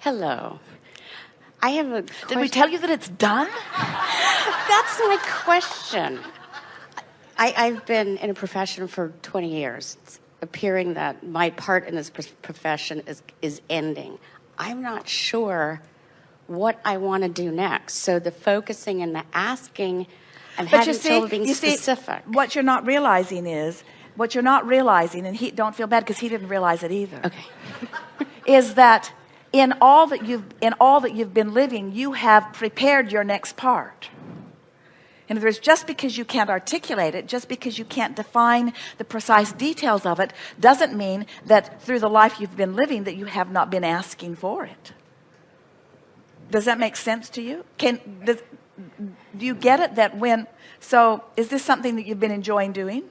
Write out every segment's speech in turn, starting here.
Hello. I have a question. Did we tell you that it's done? That's my question. I've been in a profession for 20 years. It's appearing that my part in this profession is ending. I'm not sure what I want to do next. So the focusing and the asking and having trouble being specific. What you're not realizing, and don't feel bad because he didn't realize it either. Okay. Is that in all that you've been living, you have prepared your next part. In other words, just because you can't articulate it, just because you can't define the precise details of it, doesn't mean that through the life you've been living that you have not been asking for it. Does that make sense to you? Do you get it? So is this something that you've been enjoying doing?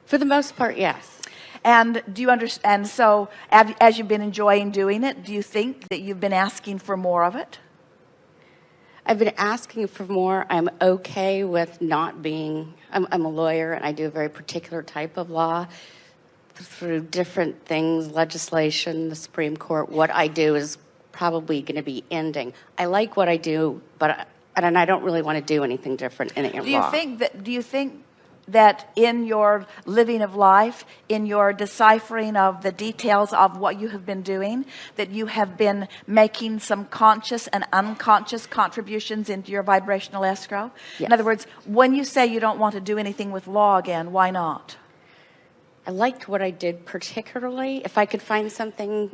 For the most part, yes. And do you understand? So as you've been enjoying doing it, do you think that you've been asking for more of it? I've been asking for more. I'm okay with not being, I'm a lawyer and I do a very particular type of law through different things, legislation, the Supreme Court. What I do is probably going to be ending. I like what I do, and I don't really want to do anything different in law. Do you think that in your living of life, in your deciphering of the details of what you have been doing, that you have been making some conscious and unconscious contributions into your vibrational escrow? Yes. In other words, when you say you don't want to do anything with law again, why not? I liked what I did particularly. If I could find something.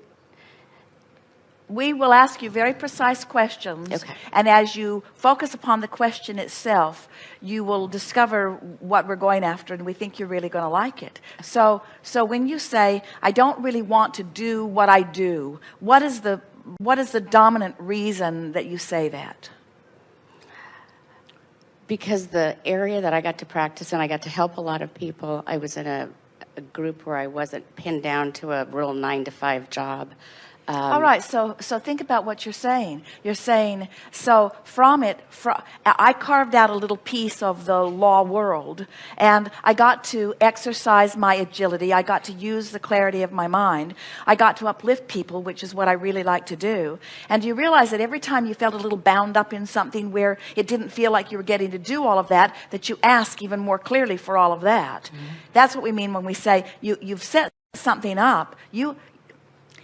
We will ask you very precise questions. Okay. And as you focus upon the question itself, you will discover what we're going after, and we think you're really going to like it. So when you say, I don't really want to do what I do, what is the dominant reason that you say that? Because the area that I got to practice and I got to help a lot of people, I was in a group where I wasn't pinned down to a real 9-to-5 job. All right, so think about what you're saying. You're saying, so I carved out a little piece of the law world, and I got to exercise my agility. I got to use the clarity of my mind. I got to uplift people, which is what I really like to do. And you realize that every time you felt a little bound up in something where it didn't feel like you were getting to do all of that, that you ask even more clearly for all of that. Mm-hmm. That's what we mean when we say you've set something up.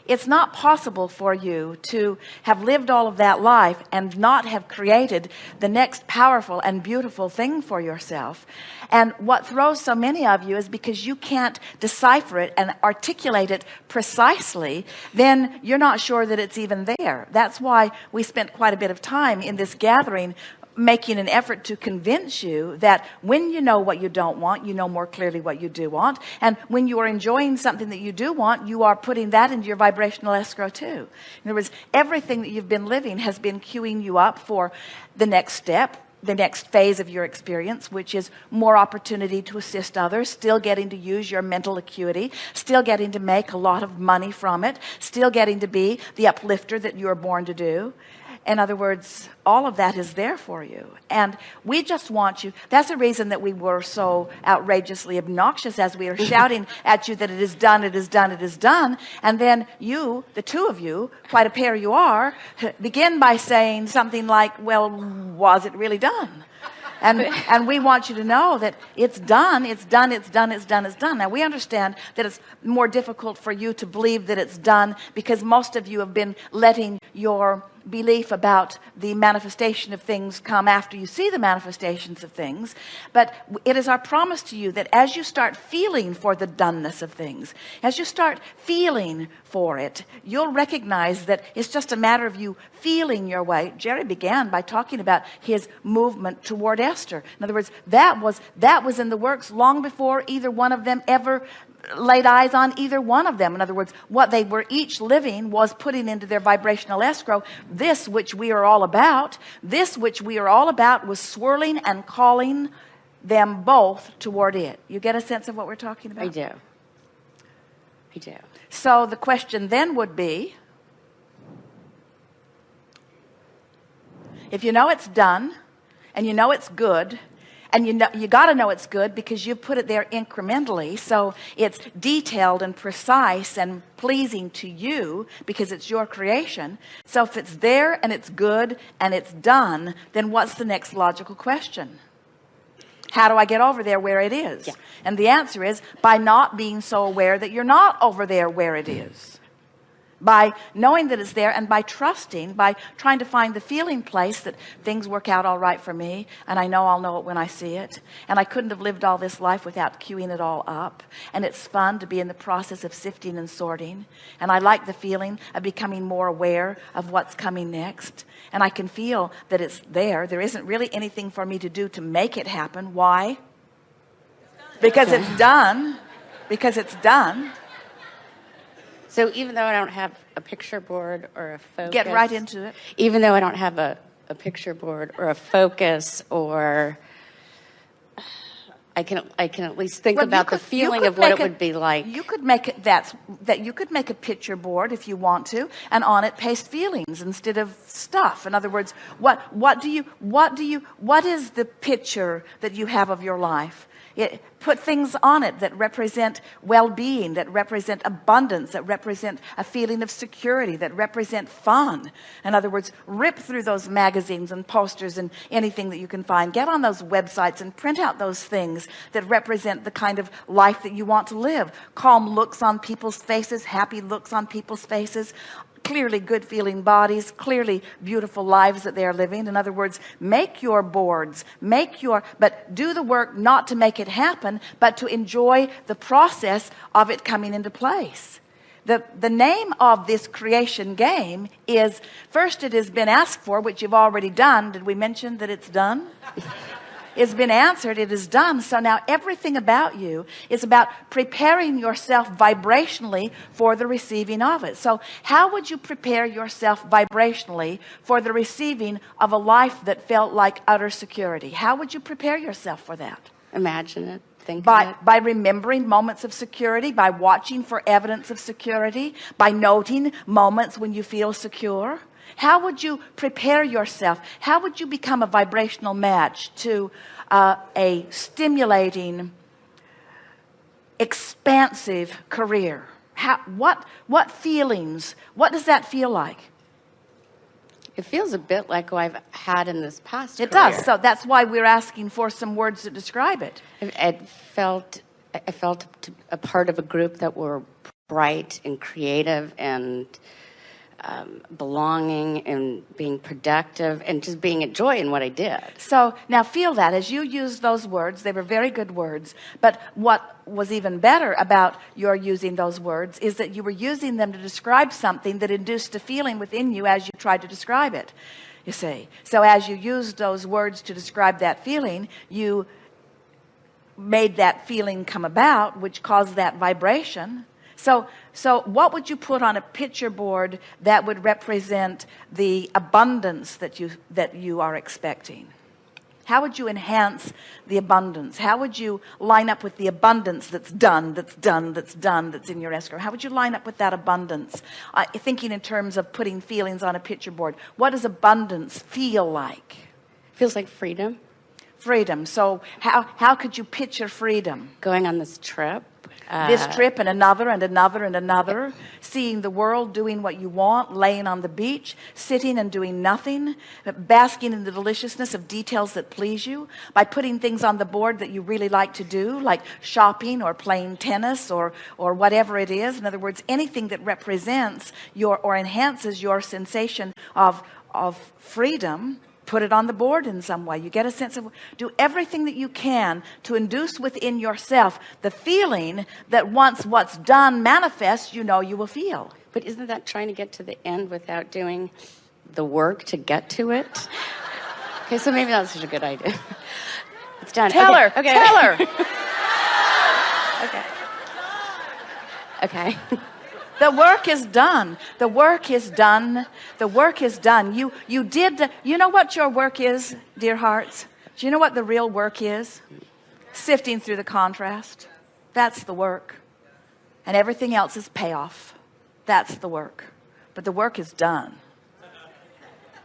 It's not possible for you to have lived all of that life and not have created the next powerful and beautiful thing for yourself. And what throws so many of you is because you can't decipher it and articulate it precisely, then you're not sure that it's even there. That's why we spent quite a bit of time in this gathering making an effort to convince you that when you know what you don't want, you know more clearly what you do want. And when you are enjoying something that you do want, you are putting that into your vibrational escrow too. In other words, everything that you've been living has been queuing you up for the next step, the next phase of your experience, which is more opportunity to assist others, still getting to use your mental acuity, still getting to make a lot of money from it, still getting to be the uplifter that you are born to do. In other words, all of that is there for you. And we just want you. That's the reason that we were so outrageously obnoxious as we are shouting at you that it is done, it is done, it is done. And then you, the two of you, quite a pair you are, begin by saying something like, well, was it really done? And we want you to know that it's done, it's done, it's done, it's done, it's done. Now, we understand that it's more difficult for you to believe that it's done because most of you have been letting your belief about the manifestation of things come after you see the manifestations of things. But it is our promise to you that as you start feeling for the doneness of things, as you start feeling for it, you'll recognize that it's just a matter of you feeling your way. Jerry began by talking about his movement toward Esther. In other words, that was in the works long before either one of them ever laid eyes on either one of them. In other words, what they were each living was putting into their vibrational escrow. This which we are all about was swirling and calling them both toward it. You get a sense of what we're talking about? I do. So the question then would be, if you know it's done and you know it's good And you got to know it's good because you put it there incrementally, so it's detailed and precise and pleasing to you because it's your creation. So if it's there and it's good and it's done, then what's the next logical question? How do I get over there where it is? Yeah. And the answer is by not being so aware that you're not over there where it is. By knowing that it's there and by trusting, by trying to find the feeling place that things work out all right for me, and I know I'll know it when I see it, and I couldn't have lived all this life without queuing it all up, and it's fun to be in the process of sifting and sorting, and I like the feeling of becoming more aware of what's coming next, and I can feel that it's there. There isn't really anything for me to do to make it happen. Why? Because it's done. Because it's done. So even though I don't have a picture board or a focus. Get right into it. Even though I don't have a picture board or a focus, or I can at least think about the feeling of what it would be like. You could make it that you could make a picture board if you want to, and on it paste feelings instead of stuff. In other words, what is the picture that you have of your life? Put things on it that represent well-being, that represent abundance, that represent a feeling of security, that represent fun. In other words, rip through those magazines and posters and anything that you can find. Get on those websites and print out those things that represent the kind of life that you want to live. Calm looks on people's faces, happy looks on people's faces, clearly good feeling bodies, clearly beautiful lives that they are living. In other words, make your boards, but do the work not to make it happen, but to enjoy the process of it coming into place. The name of this creation game is, first it has been asked for, which you've already done. Did we mention that it's done? It's been answered, it is done. So now everything about you is about preparing yourself vibrationally for the receiving of it. So how would you prepare yourself vibrationally for the receiving of a life that felt like utter security? How would you prepare yourself for that? Imagine it. Think of it. By remembering moments of security, by watching for evidence of security, by noting moments when you feel secure. How would you prepare yourself? How would you become a vibrational match to a stimulating, expansive career? What feelings? What does that feel like? It feels a bit like what I've had in this past It career. does. So that's why we're asking for some words to describe it. I felt a part of a group that were bright and creative and belonging and being productive and just being a joy in what I did. So now feel that as you use those words, they were very good words, but what was even better about your using those words is that you were using them to describe something that induced a feeling within you as you tried to describe it, you see. So as you used those words to describe that feeling, you made that feeling come about, which caused that vibration. So what would you put on a picture board that would represent the abundance that you are expecting? How would you enhance the abundance? How would you line up with the abundance that's in your escrow? How would you line up with that abundance? Thinking in terms of putting feelings on a picture board. What does abundance feel like? Feels like freedom. Freedom. So how could you picture freedom? Going on this trip. This trip and another and another and another, seeing the world, doing what you want, laying on the beach, sitting and doing nothing, basking in the deliciousness of details that please you, by putting things on the board that you really like to do, like shopping or playing tennis or whatever it is. In other words, anything that represents or enhances your sensation of freedom. Put it on the board in some way. You get a sense of, do everything that you can to induce within yourself the feeling that once what's done manifests, you know you will feel. But isn't that trying to get to the end without doing the work to get to it? Okay, so maybe that's such a good idea. It's done. Tell her. Okay. Tell her. Okay. The work is done. The work is done. The work is done. You know what your work is, dear hearts? Do you know what the real work is? Sifting through the contrast. That's the work. And everything else is payoff. That's the work. But the work is done.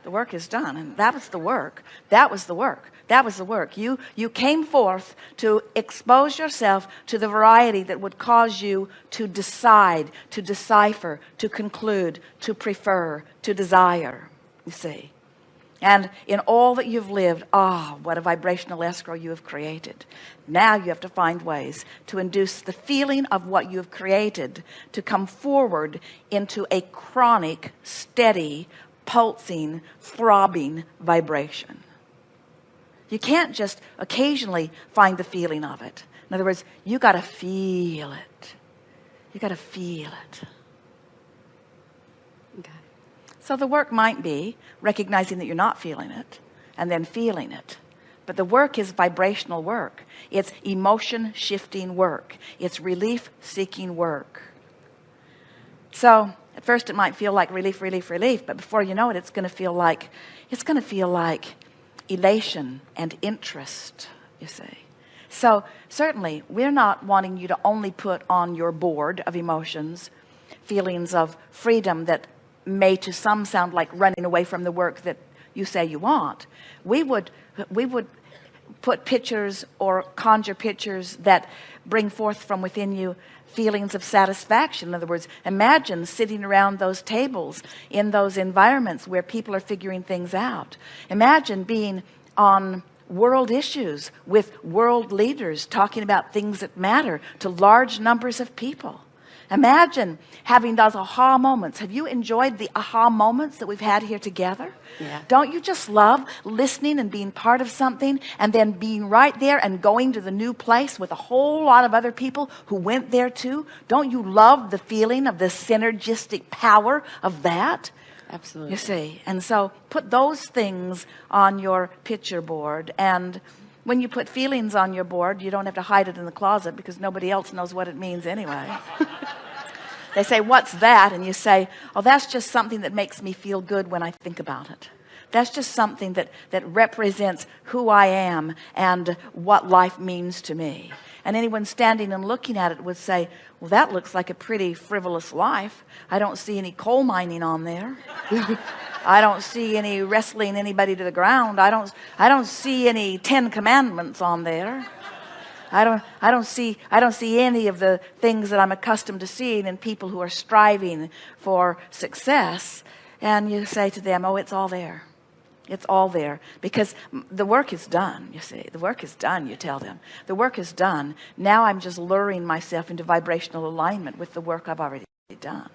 The work is done. And that was the work. That was the work. That was the work. You came forth to expose yourself to the variety that would cause you to decide, to decipher, to conclude, to prefer, to desire, you see. And in all that you've lived, what a vibrational escrow you have created. Now you have to find ways to induce the feeling of what you have created to come forward into a chronic, steady, pulsing, throbbing vibration. You can't just occasionally find the feeling of it. In other words, you got to feel it. You got to feel it. Okay. So the work might be recognizing that you're not feeling it and then feeling it. But the work is vibrational work. It's emotion shifting work. It's relief seeking work. So at first it might feel like relief, relief, relief, but before you know it, it's going to feel like elation and interest, you see. So certainly we're not wanting you to only put on your board of emotions feelings of freedom that may to some sound like running away from the work that you say you want. We would put pictures or conjure pictures that bring forth from within you feelings of satisfaction. In other words, imagine sitting around those tables in those environments where people are figuring things out. Imagine being on world issues with world leaders talking about things that matter to large numbers of people. Imagine having those aha moments. Have you enjoyed the aha moments that we've had here together? Yeah. Don't you just love listening and being part of something and then being right there and going to the new place with a whole lot of other people who went there too? Don't you love the feeling of the synergistic power of that? Absolutely. You see, and so put those things on your picture board, and when you put feelings on your board, you don't have to hide it in the closet because nobody else knows what it means anyway. They say, what's that? And you say, oh, that's just something that makes me feel good when I think about it. That's just something that represents who I am and what life means to me. And anyone standing and looking at it would say, well, that looks like a pretty frivolous life. I don't see any coal mining on there. I don't see any wrestling anybody to the ground. I don't see any 10 commandments on there. I don't see any of the things that I'm accustomed to seeing in people who are striving for success. And you say to them, oh, it's all there. It's all there because the work is done. You see, the work is done. You tell them the work is done. Now I'm just luring myself into vibrational alignment with the work I've already done.